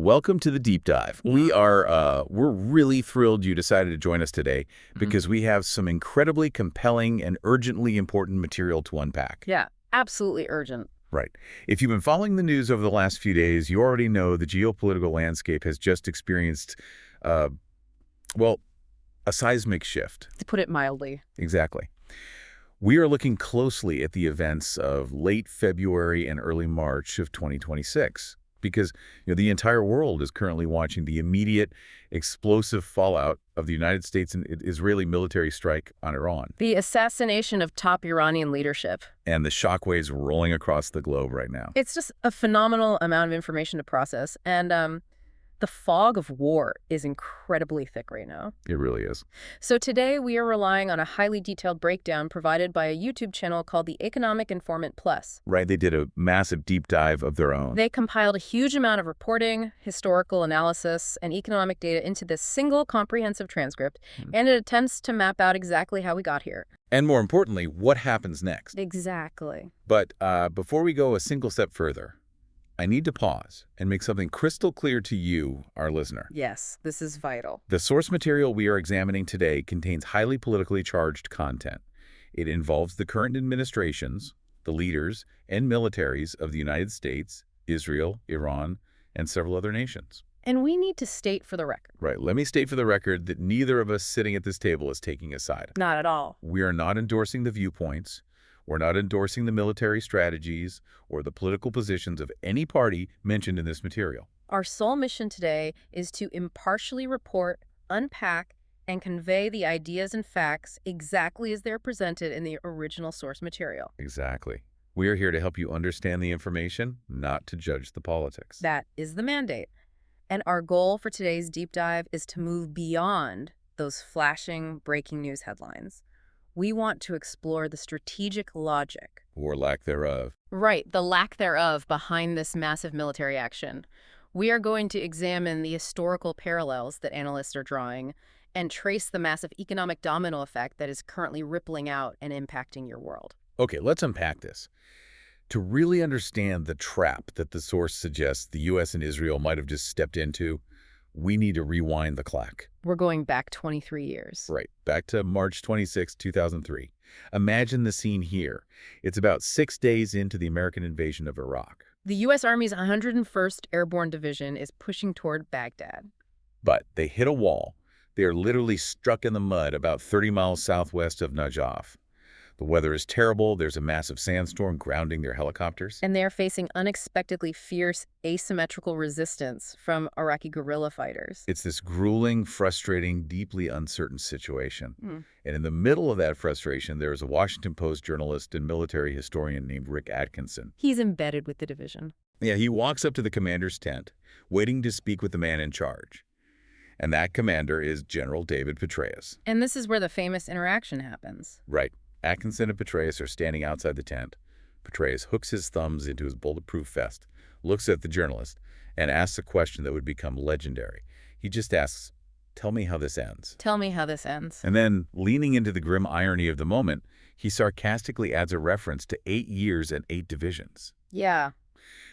welcome to the deep dive. We're really thrilled you decided to join us today because we have some incredibly compelling and urgently important material to unpack. Yeah, absolutely urgent. Right. If you've been following the news over the last few days, you already know the geopolitical landscape has just experienced, well, a seismic shift. To put it mildly. Exactly. We are looking closely at the events of late February and early March of 2026 because the entire world is currently watching the immediate explosive fallout of the United States and Israeli military strike on Iran. The assassination of top Iranian leadership. And the shockwaves rolling across the globe right now. It's just a phenomenal amount of information to process. And the fog of war is incredibly thick right now. It really is. So today we are relying on a highly detailed breakdown provided by a YouTube channel called the Economic Informant Plus. Right, they did a massive deep dive of their own. They compiled a huge amount of reporting, historical analysis, and economic data into this single comprehensive transcript, and it attempts to map out exactly how we got here. And more importantly, what happens next. Exactly. But before we go a single step further, I need to pause and make something crystal clear to you, our listener. Yes, this is vital. The source material we are examining today contains highly politically charged content. It involves the current administrations, the leaders, and militaries of the United States, Israel, Iran, and several other nations. And we need to state for the record. Right. Let me state for the record that neither of us sitting at this table is taking a side. Not at all. We are not endorsing the viewpoints. We're not endorsing the military strategies or the political positions of any party mentioned in this material. Our sole mission today is to impartially report, unpack, and convey the ideas and facts exactly as they're presented in the original source material. Exactly. We are here to help you understand the information, not to judge the politics. That is the mandate. And our goal for today's deep dive is to move beyond those flashing breaking news headlines. We want to explore the strategic logic. Or lack thereof. Right, the lack thereof behind this massive military action. We are going to examine the historical parallels that analysts are drawing and trace the massive economic domino effect that is currently rippling out and impacting your world. Okay, let's unpack this. To really understand the trap that the source suggests the U.S. and Israel might have just stepped into, we need to rewind the clock. We're going back 23 years. Right, back to March 26, 2003. Imagine the scene here. It's about 6 days into the American invasion of Iraq. The U.S. Army's 101st Airborne Division is pushing toward Baghdad. But they hit a wall. They are literally struck in the mud about 30 miles southwest of Najaf. The weather is terrible. There's a massive sandstorm grounding their helicopters. And they're facing unexpectedly fierce asymmetrical resistance from Iraqi guerrilla fighters. It's this grueling, frustrating, deeply uncertain situation. And in the middle of that frustration, there is a Washington Post journalist and military historian named Rick Atkinson. He's embedded with the division. Yeah, he walks up to the commander's tent, waiting to speak with the man in charge. And that commander is General David Petraeus. And this is where the famous interaction happens. Right. Atkinson and Petraeus are standing outside the tent. Petraeus hooks his thumbs into his bulletproof vest, looks at the journalist, and asks a question that would become legendary. He just asks, "Tell me how this ends." Tell me how this ends. And then, leaning into the grim irony of the moment, he sarcastically adds a reference to 8 years and 8 divisions. Yeah.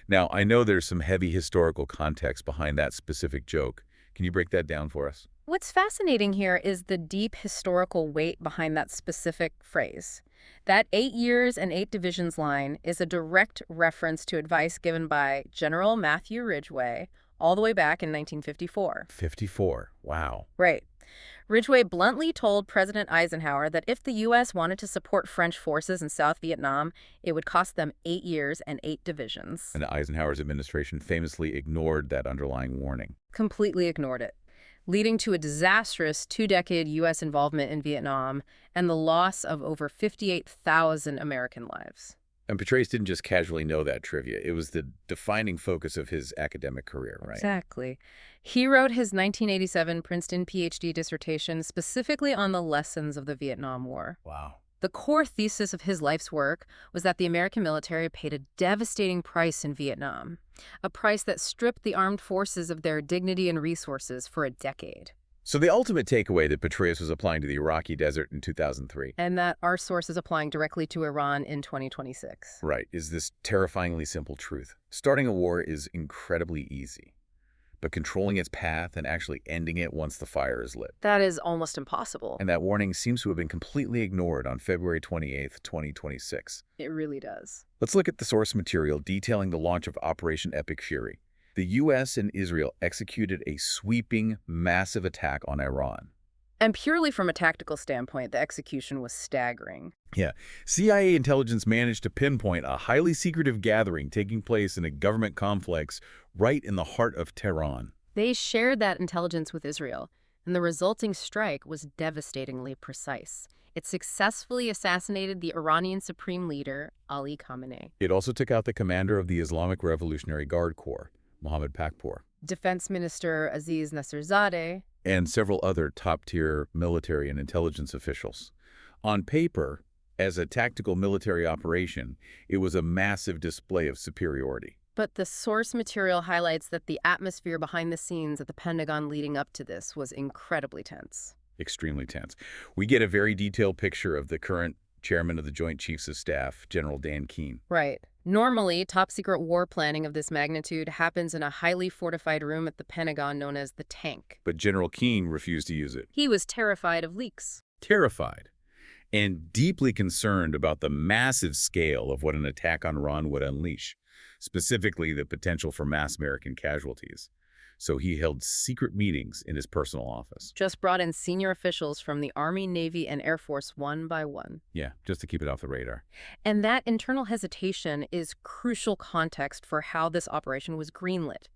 Now, I know there's some heavy historical context behind that specific joke. Can you break that down for us? What's fascinating here is the deep historical weight behind that specific phrase. That 8 years and 8 divisions line is a direct reference to advice given by General Matthew Ridgway all the way back in 1954. 54. Wow. Right. Ridgway bluntly told President Eisenhower that if the U.S. wanted to support French forces in South Vietnam, it would cost them 8 years and 8 divisions. And Eisenhower's administration famously ignored that underlying warning. Completely ignored it, leading to a disastrous 2-decade U.S. involvement in Vietnam and the loss of over 58,000 American lives. And Petraeus didn't just casually know that trivia. It was the defining focus of his academic career, right? Exactly. He wrote his 1987 Princeton PhD dissertation specifically on the lessons of the Vietnam War. Wow. The core thesis of his life's work was that the American military paid a devastating price in Vietnam, a price that stripped the armed forces of their dignity and resources for a decade. So the ultimate takeaway that Petraeus was applying to the Iraqi desert in 2003. And that our source is applying directly to Iran in 2026. Right, is this terrifyingly simple truth. Starting a war is incredibly easy. but controlling its path and actually ending it once the fire is lit. That is almost impossible. And that warning seems to have been completely ignored on February 28th, 2026. It really does. Let's look at the source material detailing the launch of Operation Epic Fury. The U.S. and Israel executed a sweeping, massive attack on Iran. And purely from a tactical standpoint, the execution was staggering. Yeah, CIA intelligence managed to pinpoint a highly secretive gathering taking place in a government complex right in the heart of Tehran. They shared that intelligence with Israel, and the resulting strike was devastatingly precise. It successfully assassinated the Iranian Supreme Leader Ali Khamenei. It also took out the commander of the Islamic Revolutionary Guard Corps, Mohammad Pakpour, Defense Minister Aziz Nasserzadeh, and several other top-tier military and intelligence officials. On paper, as a tactical military operation, it was a massive display of superiority. but the source material highlights that the atmosphere behind the scenes at the Pentagon leading up to this was incredibly tense. Extremely tense. We get a very detailed picture of the current chairman of the Joint Chiefs of Staff, General Dan Keane. Right. Normally, top-secret war planning of this magnitude happens in a highly fortified room at the Pentagon known as the tank. But General Keane refused to use it. He was terrified of leaks. Terrified and deeply concerned about the massive scale of what an attack on Iran would unleash, specifically the potential for mass American casualties. So he held secret meetings in his personal office. Just brought in senior officials from the Army, Navy, and Air Force one by one. Yeah, just to keep it off the radar. And that internal hesitation is crucial context for how this operation was greenlit.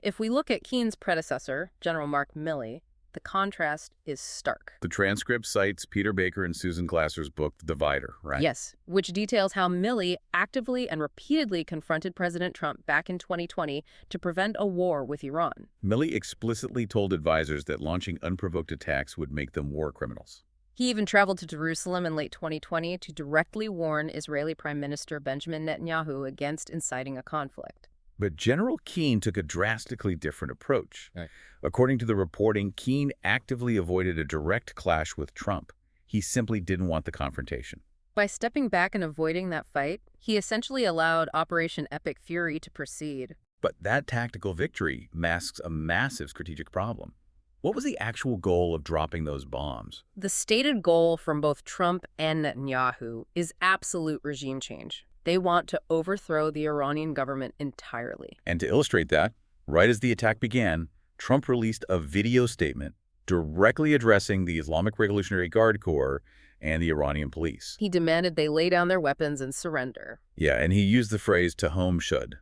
If we look at Keane's predecessor, General Mark Milley, the contrast is stark. The transcript cites Peter Baker and Susan Glasser's book, The Divider, right? Yes, which details how Milley actively and repeatedly confronted President Trump back in 2020 to prevent a war with Iran. Milley explicitly told advisors that launching unprovoked attacks would make them war criminals. He even traveled to Jerusalem in late 2020 to directly warn Israeli Prime Minister Benjamin Netanyahu against inciting a conflict. But General Keane took a drastically different approach. Right. According to the reporting, Keane actively avoided a direct clash with Trump. He simply didn't want the confrontation. By stepping back and avoiding that fight, he essentially allowed Operation Epic Fury to proceed. But that tactical victory masks a massive strategic problem. What was the actual goal of dropping those bombs? The stated goal from both Trump and Netanyahu is absolute regime change. They want to overthrow the Iranian government entirely. And to illustrate that, right as the attack began, Trump released a video statement directly addressing the Islamic Revolutionary Guard Corps and the Iranian police. He demanded they lay down their weapons and surrender. Yeah, and he used the phrase "tahom shud,"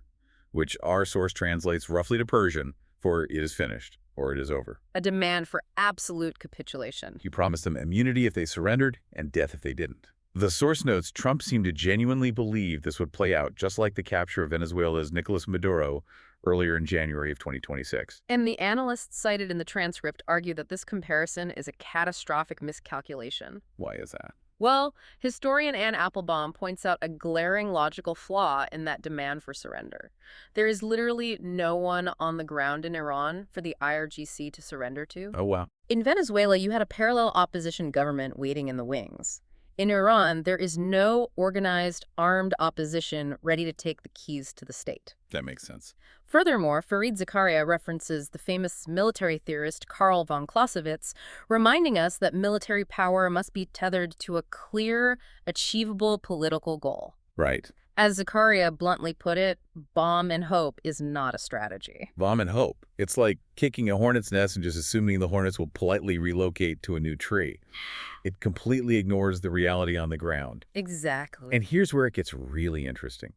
which our source translates roughly to Persian for "it is finished" or "it is over." A demand for absolute capitulation. He promised them immunity if they surrendered and death if they didn't. The source notes Trump seemed to genuinely believe this would play out, just like the capture of Venezuela's Nicolas Maduro earlier in January of 2026. And the analysts cited in the transcript argue that this comparison is a catastrophic miscalculation. Why is that? Well, historian Ann Applebaum points out a glaring logical flaw in that demand for surrender. There is literally no one on the ground in Iran for the IRGC to surrender to. Oh, wow. In Venezuela, you had a parallel opposition government waiting in the wings. In Iran, there is no organized, armed opposition ready to take the keys to the state. That makes sense. Furthermore, Fareed Zakaria references the famous military theorist Karl von Clausewitz, reminding us that military power must be tethered to a clear, achievable political goal. Right. As Zakaria bluntly put it, bomb and hope is not a strategy. Bomb and hope. It's like kicking a hornet's nest and just assuming the hornets will politely relocate to a new tree. It completely ignores the reality on the ground. Exactly. And here's where it gets really interesting.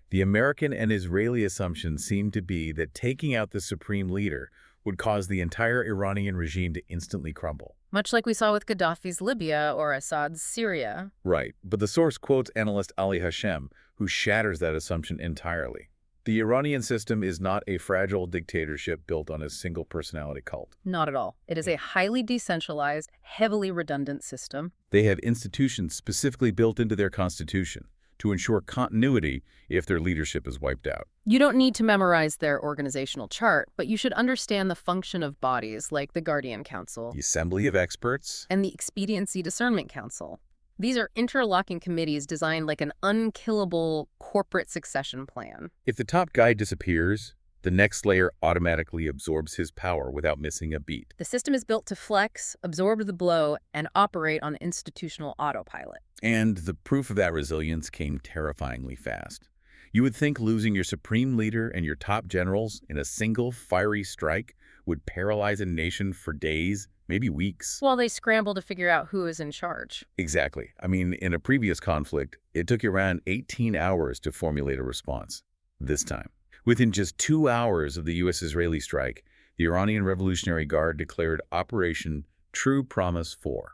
The American and Israeli assumption seemed to be that taking out the supreme leader would cause the entire Iranian regime to instantly crumble. Much like we saw with Gaddafi's Libya or Assad's Syria. Right, but the source quotes analyst Ali Hashem, who shatters that assumption entirely. The Iranian system is not a fragile dictatorship built on a single personality cult. Not at all. It is a highly decentralized, heavily redundant system. They have institutions specifically built into their constitution to ensure continuity if their leadership is wiped out. You don't need to memorize their organizational chart, but you should understand the function of bodies like the Guardian Council The Assembly of Experts. and the Expediency Discernment Council. These are interlocking committees designed like an unkillable corporate succession plan. If the top guy disappears, The next layer automatically absorbs his power without missing a beat. The system is built to flex, absorb the blow, and operate on institutional autopilot. And the proof of that resilience came terrifyingly fast. You would think losing your supreme leader and your top generals in a single fiery strike would paralyze a nation for days, maybe weeks. While they scramble to figure out who is in charge. Exactly. I mean, in a previous conflict, it took you around 18 hours to formulate a response. This time, within just 2 hours of the U.S.-Israeli strike, the Iranian Revolutionary Guard declared Operation True Promise 4.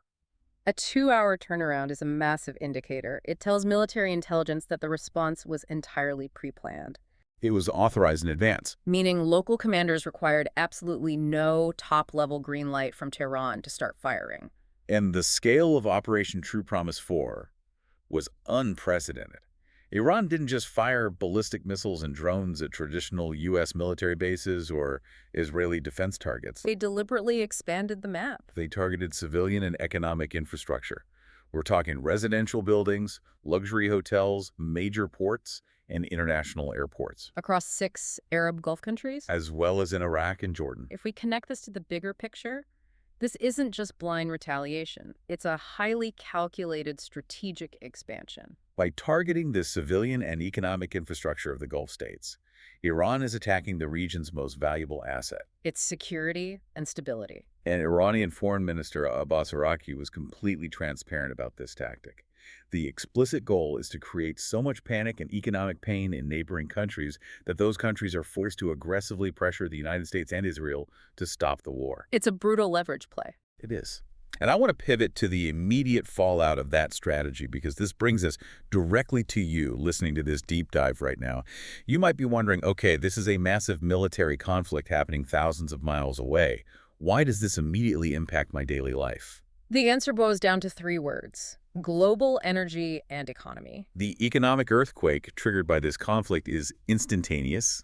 A 2-hour turnaround is a massive indicator. It tells military intelligence that the response was entirely pre-planned. It was authorized in advance. Meaning local commanders required absolutely no top-level green light from Tehran to start firing. And the scale of Operation True Promise 4 was unprecedented. Iran didn't just fire ballistic missiles and drones at traditional U.S. military bases or Israeli defense targets. They deliberately expanded the map. They targeted civilian and economic infrastructure. We're talking residential buildings, luxury hotels, major ports, and international airports. Across 6 Arab Gulf countries? As well as in Iraq and Jordan. If we connect this to the bigger picture, this isn't just blind retaliation. It's a highly calculated strategic expansion. By targeting the civilian and economic infrastructure of the Gulf states, Iran is attacking the region's most valuable asset. Its security and stability. And Iranian Foreign Minister Abbas Araqi was completely transparent about this tactic. The explicit goal is to create so much panic and economic pain in neighboring countries that those countries are forced to aggressively pressure the United States and Israel to stop the war. It's a brutal leverage play. It is. And I want to pivot to the immediate fallout of that strategy because this brings us directly to you listening to this deep dive right now. You might be wondering, okay, this is a massive military conflict happening thousands of miles away. Why does this immediately impact my daily life? The answer boils down to 3 words: global energy and economy. The economic earthquake triggered by this conflict is instantaneous,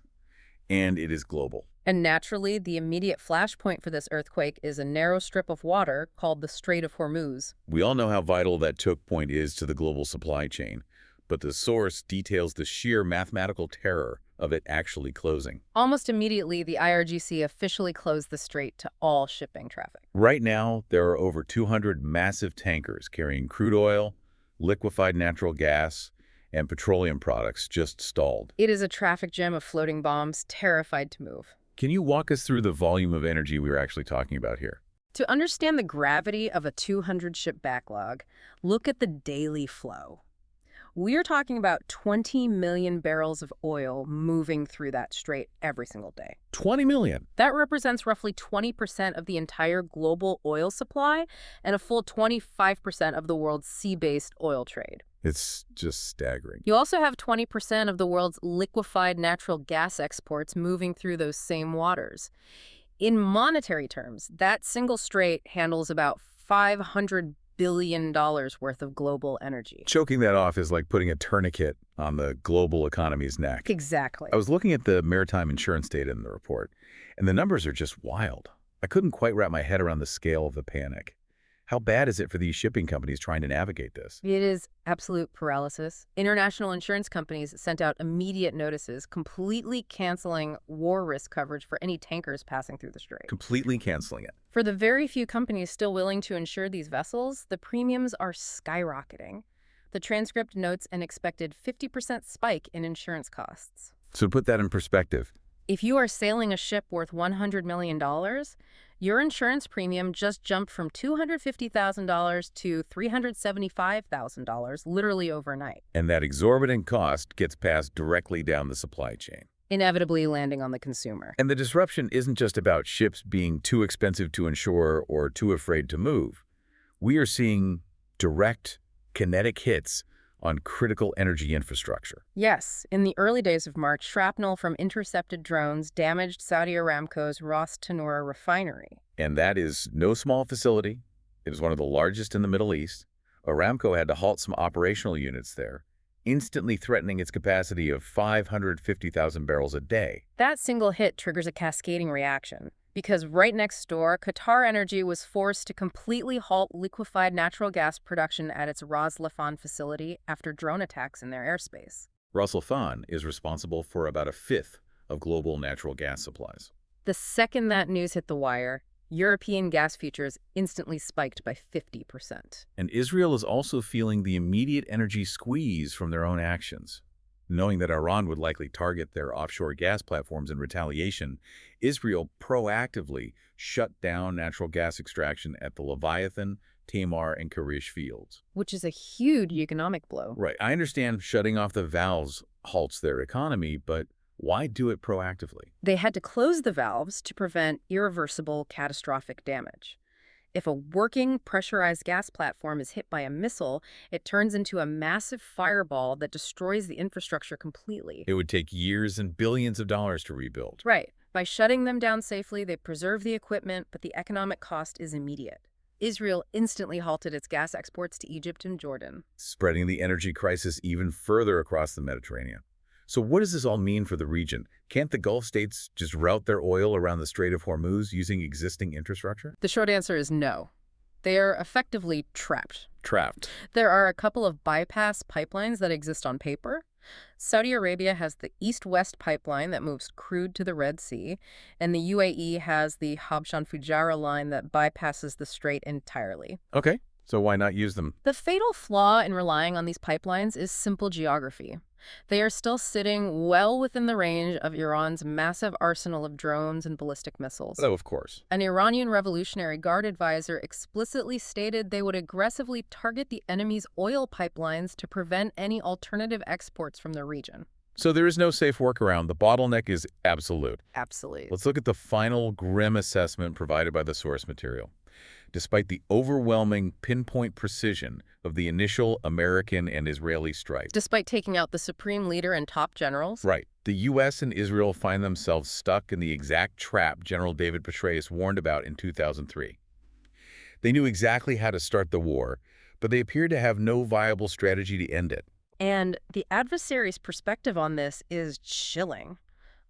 and it is global. And naturally, the immediate flashpoint for this earthquake is a narrow strip of water called the Strait of Hormuz. We all know how vital that chokepoint is to the global supply chain, but the source details the sheer mathematical terror of it actually closing. Almost immediately, the IRGC officially closed the strait to all shipping traffic. Right now, there are over 200 massive tankers carrying crude oil, liquefied natural gas, and petroleum products just stalled. It is a traffic jam of floating bombs, terrified to move. Can you walk us through the volume of energy we were actually talking about here? To understand the gravity of a 200-ship backlog, look at the daily flow. We're talking about 20 million barrels of oil moving through that strait every single day. 20 million. That represents roughly 20% of the entire global oil supply and a full 25% of the world's sea-based oil trade. It's just staggering. You also have 20% of the world's liquefied natural gas exports moving through those same waters. In monetary terms, that single strait handles about $500 billion worth of global energy. Choking that off is like putting a tourniquet on the global economy's neck. Exactly. I was looking at the maritime insurance data in the report, and the numbers are just wild. I couldn't quite wrap my head around the scale of the panic. How bad is it for these shipping companies trying to navigate this? It is absolute paralysis. International insurance companies sent out immediate notices, completely canceling war risk coverage for any tankers passing through the strait. Completely canceling it. For the very few companies still willing to insure these vessels, the premiums are skyrocketing. The transcript notes an expected 50% spike in insurance costs. So to put that in perspective, if you are sailing a ship worth $100 million, your insurance premium just jumped from $250,000 to $375,000 literally overnight. and that exorbitant cost gets passed directly down the supply chain. Inevitably landing on the consumer. And the disruption isn't just about ships being too expensive to insure or too afraid to move. We are seeing direct, kinetic hits on critical energy infrastructure. Yes, in the early days of March, shrapnel from intercepted drones damaged Saudi Aramco's Ras Tanura refinery. And that is no small facility. It is one of the largest in the Middle East. Aramco had to halt some operational units there, instantly threatening its capacity of 550,000 barrels a day. That single hit triggers a cascading reaction, because right next door, Qatar Energy was forced to completely halt liquefied natural gas production at its Ras Laffan facility after drone attacks in their airspace. Ras Laffan is responsible for about a fifth of global natural gas supplies. The second that news hit the wire, European gas futures instantly spiked by 50%. And Israel is also feeling the immediate energy squeeze from their own actions. Knowing that Iran would likely target their offshore gas platforms in retaliation, Israel proactively shut down natural gas extraction at the Leviathan, Tamar, and Karish fields. Which is a huge economic blow. Right. I understand shutting off the valves halts their economy, but why do it proactively? They had to close the valves to prevent irreversible catastrophic damage. If a working pressurized gas platform is hit by a missile, it turns into a massive fireball that destroys the infrastructure completely. It would take years and billions of dollars to rebuild. Right. By shutting them down safely, they preserve the equipment, but the economic cost is immediate. Israel instantly halted its gas exports to Egypt and Jordan. Spreading the energy crisis even further across the Mediterranean. So what does this all mean for the region? Can't the Gulf states just route their oil around the Strait of Hormuz using existing infrastructure? The short answer is no. They are effectively trapped. Trapped. There are a couple of bypass pipelines that exist on paper. Saudi Arabia has the East-West pipeline that moves crude to the Red Sea, and the UAE has the Habshan-Fujairah line that bypasses the strait entirely. Okay, so why not use them? The fatal flaw in relying on these pipelines is simple geography. They are still sitting well within the range of Iran's massive arsenal of drones and ballistic missiles. Oh, of course. An Iranian Revolutionary Guard advisor explicitly stated they would aggressively target the enemy's oil pipelines to prevent any alternative exports from the region. So there is no safe workaround. The bottleneck is absolute. Absolutely. Let's look at the final grim assessment provided by the source material. Despite the overwhelming pinpoint precision of the initial American and Israeli strike. Despite taking out the Supreme Leader and top generals? Right. The U.S. and Israel find themselves stuck in the exact trap General David Petraeus warned about in 2003. They knew exactly how to start the war, but they appeared to have no viable strategy to end it. And the adversary's perspective on this is chilling.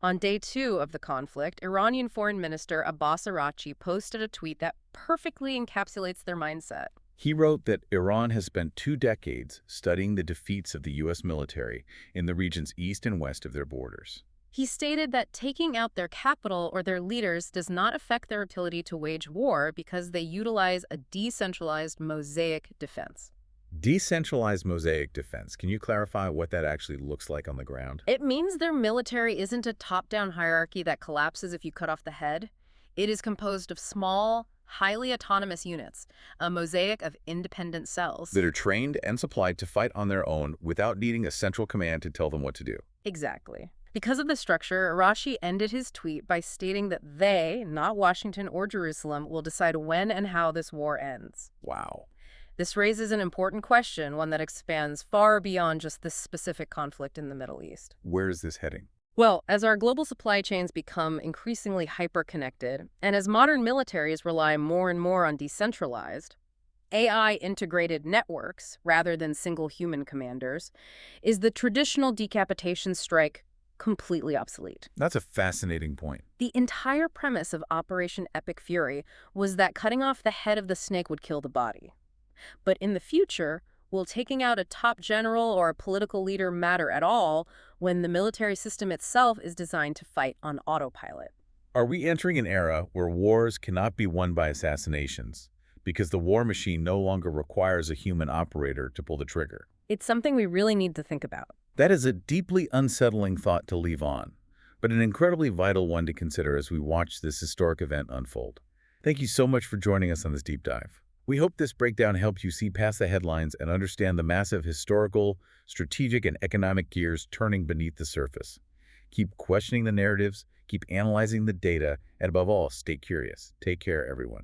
On day 2 of the conflict, Iranian Foreign Minister Abbas Araghchi posted a tweet that perfectly encapsulates their mindset. He wrote that Iran has spent 2 decades studying the defeats of the U.S. military in the regions east and west of their borders. He stated that taking out their capital or their leaders does not affect their ability to wage war because they utilize a decentralized mosaic defense. Decentralized mosaic defense. Can you clarify what that actually looks like on the ground? It means their military isn't a top-down hierarchy that collapses if you cut off the head. It is composed of small, highly autonomous units, a mosaic of independent cells. That are trained and supplied to fight on their own without needing a central command to tell them what to do. Exactly. Because of the structure, Araghchi ended his tweet by stating that they, not Washington or Jerusalem, will decide when and how this war ends. Wow. This raises an important question, one that expands far beyond just this specific conflict in the Middle East. Where is this heading? Well, as our global supply chains become increasingly hyper-connected, and as modern militaries rely more and more on decentralized, AI-integrated networks, rather than single human commanders, is the traditional decapitation strike completely obsolete. That's a fascinating point. The entire premise of Operation Epic Fury was that cutting off the head of the snake would kill the body. But in the future, will taking out a top general or a political leader matter at all when the military system itself is designed to fight on autopilot? Are we entering an era where wars cannot be won by assassinations because the war machine no longer requires a human operator to pull the trigger? It's something we really need to think about. That is a deeply unsettling thought to leave on, but an incredibly vital one to consider as we watch this historic event unfold. Thank you so much for joining us on this deep dive. We hope this breakdown helped you see past the headlines and understand the massive historical, strategic, and economic gears turning beneath the surface. Keep questioning the narratives, keep analyzing the data, and above all, stay curious. Take care, everyone.